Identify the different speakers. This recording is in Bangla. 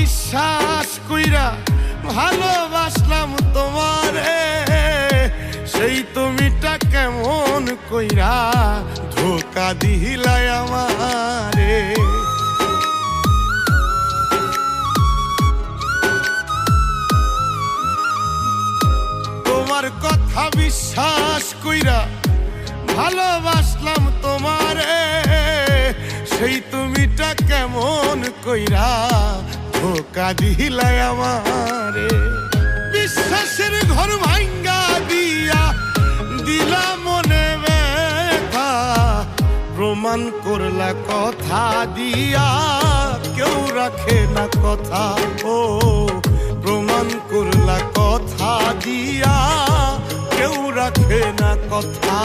Speaker 1: বিশ্বাস কইরা ভালোবাসলাম তোমারে, সেই তুমিটা কেমন কইরা ধোকা দিলাই আমারে। তোমার কথা বিশ্বাস কইরা ভালোবাসলাম তোমারে, সেই তুমিটা কেমন কইরা ধোকা দিলাই আমারে। বিশ্বাসের ঘর ভাঙ্গা দিয়া দিলা মনে ব্যথা, প্রমাণ করলা কথা দিয়া কেউ রাখে না কথা। ও প্রমাণ করলা কথা দিয়া কেউ রাখে না কথা।